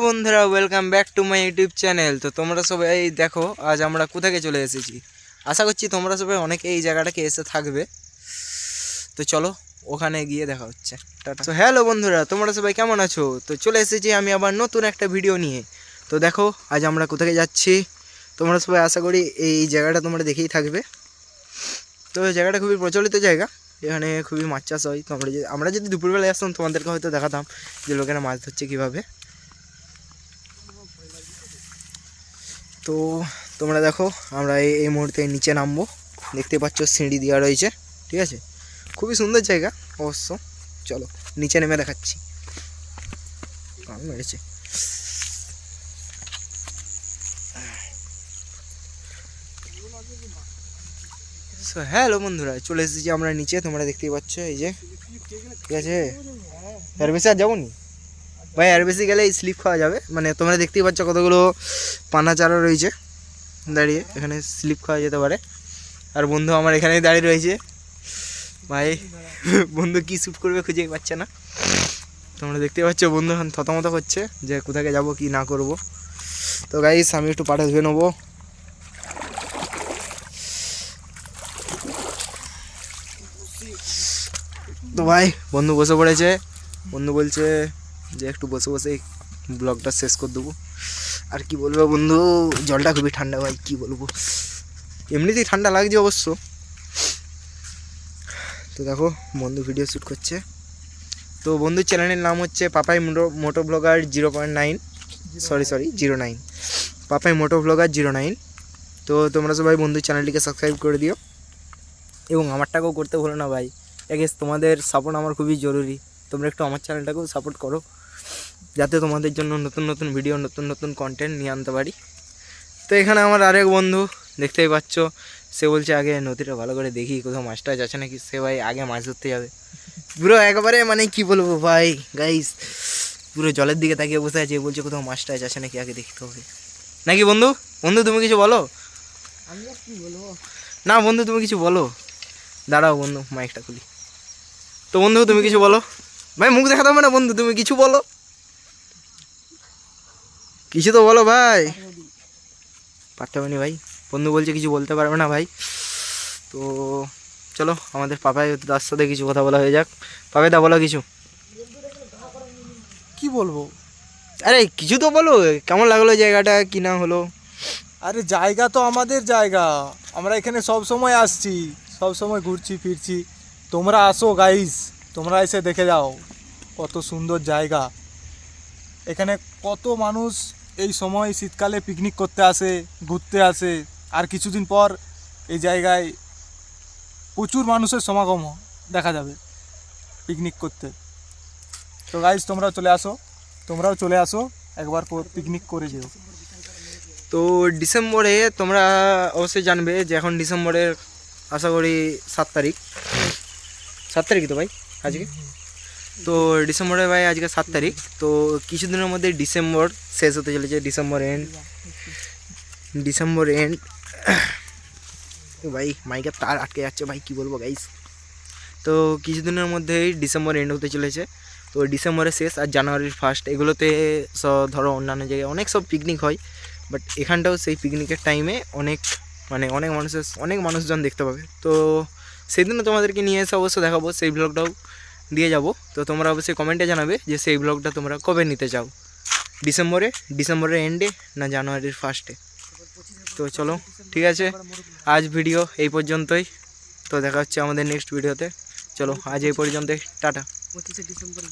বন্ধুরা, welcome back to my YouTube channel. তো তোমরা সবাই দেখো আজ আমরা কোথাকে চলে এসেছি। আশা করছি তোমরা সবাই অনেকে এই জায়গাটাকে এসে থাকবে। তো চলো ওখানে গিয়ে দেখা হচ্ছে। টাটা। তো হ্যালো বন্ধুরা, তোমরা সবাই কেমন আছো? তো চলে এসেছি আমি আবার নতুন একটা ভিডিও নিয়ে। তো দেখো আজ আমরা কোথাকে যাচ্ছি। তোমরা সবাই আশা করি এই জায়গাটা তোমরা দেখেই থাকবে। তো এই জায়গাটা খুবই প্রচলিত জায়গা, এখানে খুবই মাছ চাষ হয়। তো আমরা যদি দুপুরবেলায় আসতাম তোমাদেরকে হয়তো দেখাতাম যে লোকেরা মাছ ধরছে কীভাবে। তো তোমরা দেখো আমরা এই মুহূর্তে নিচে নামবো। দেখতে পাচ্ছ সিঁড়ি দেওয়া রয়েছে, ঠিক আছে। খুবই সুন্দর জায়গা অবশ্য। চলো নিচে নেমে দেখাচ্ছি। মেরেছে। হ্যালো বন্ধুরা, চলে এসেছি আমরা নিচে। তোমরা দেখতেই পাচ্ছ এই যে, ঠিক আছে। এর বেশি আর যাবো নি ভাই, এর বেশি গেলে স্লিপ খাওয়া যাবে। মানে তোমরা দেখতেই পাচ্ছ কতগুলো পানা চারা রয়েছে দাঁড়িয়ে, এখানে স্লিপ খাওয়া যেতে পারে। আর বন্ধু আমার এখানেই দাঁড়িয়ে রয়েছে। ভাই বন্ধু কি শ্যুট করবে খুঁজে পাচ্ছে না। তোমরা দেখতে পাচ্ছ বন্ধু এখন থতমত করছে যে কোথাকে যাব কি না করব। তো গাইস আমি একটু পাটা ধুয়ে নেবো। তো ভাই বন্ধু বসে পড়েছে। বন্ধু বলছে যে একটু বসে বসে ব্লগটা শেষ করে দেবো। আর কি বলবো বন্ধু, জলটা খুবই ঠান্ডা ভাই, কি বলবো। এমনিতেই ঠান্ডা লাগছে অবশ্য। তো দেখো বন্ধু ভিডিও শ্যুট করছে। তো বন্ধুর চ্যানেলের নাম হচ্ছে পাপাই মোটো ব্লগার 0.9 09 পাপাই মোটো ব্লগার 09। তো তোমরা সবাই বন্ধুর চ্যানেলটিকে সাবস্ক্রাইব করে দিও এবং আমারটাকেও করতে ভুলো না ভাই। এগেস তোমাদের সাপোর্ট আমার খুবই জরুরি। তোমরা একটু আমার চ্যানেলটাকেও সাপোর্ট করো, যাতে তোমাদের জন্য নতুন নতুন ভিডিও নতুন নতুন কন্টেন্ট নিয়ে আনতে পারি। তো এখানে আমার আরেক বন্ধু দেখতেই পাচ্ছ, সে বলছে আগে নদীটা ভালো করে দেখি কোথাও মাছ টাছ আছে নাকি। সে ভাই আগে মাছ ধরতে যাবে পুরো একবারে, মানে কি বলবো ভাই গাইস, পুরো জলের দিকে তাকিয়ে বসে আছে। বলছে কোথাও মাছ টাছ আছে নাকি আগে দেখতে হবে নাকি। বন্ধু বন্ধু তুমি কিছু বলো। আমি আর কি বলবো না বন্ধু তুমি কিছু বলো। দাঁড়াও বন্ধু মাইকটা খুলি। তো বন্ধু তুমি কিছু বলো। ভাই মুখ দেখাতে হবে না বন্ধু, তুমি কিছু বলো, কিছু তো বলো ভাই। পারতে পারিনি ভাই, বন্ধু বলছে কিছু বলতে পারবে না ভাই। তো চলো আমাদের পাপাই দার সাথে কিছু কথা বলা হয়ে যাক। পাপাই দা বলো কিছু। কি বলবো। আরে কিছু তো বলো, কেমন লাগলো জায়গাটা কি না হলো। আরে জায়গা তো আমাদের জায়গা, আমরা এখানে সব সময় আসছি, সব সময় ঘুরছি ফিরছি। তোমরা আসো গাইস, তোমরা এসে দেখে যাও কত সুন্দর জায়গা। এখানে কত মানুষ এই সময় শীতকালে পিকনিক করতে আসে, ঘুরতে আসে। আর কিছুদিন পর এই জায়গায় প্রচুর মানুষের সমাগম দেখা যাবে পিকনিক করতে। তো গাইস তোমরাও চলে আসো একবার পিকনিক করে যেও। তো ডিসেম্বরে তোমরা অবশ্যই জানবে যে এখন ডিসেম্বরের আশা করি 7 তারিখ তো ভাই আজকে। তো ডিসেম্বরে ভাই আজকে 7 তারিখ। তো কিছুদিনের মধ্যে ডিসেম্বর শেষ হতে চলেছে। ডিসেম্বর এন্ড ভাই মাইকের তার আটকে যাচ্ছে ভাই, কি বলবো গাইস। তো কিছুদিনের মধ্যেই ডিসেম্বর এন্ড হতে চলেছে। তো ডিসেম্বরের শেষ আর জানুয়ারির ফার্স্ট এগুলোতে সব ধরো অন্যান্য জায়গায় অনেক সব পিকনিক হয়। বাট এখানটাও সেই পিকনিকের টাইমে অনেক অনেক মানুষজন দেখতে পাবে। তো সেই দিনও তোমাদেরকে নিয়ে এসে অবশ্য দেখাবো, সেই ব্লগটাও দিয়ে যাব। তো তোমরা অবশ্যই কমেন্টে জানাবে যে সেই ব্লগটা তোমরা কবে নিতে চাও, ডিসেম্বরের এন্ডে না জানুয়ারির ফার্স্টে। তো চলো ঠিক আছে, আজ ভিডিও এই পর্যন্তই। তো দেখা হচ্ছে আমাদের নেক্সট ভিডিওতে। চলো আজ এই পর্যন্তই, টাটা। 25 ডিসেম্বর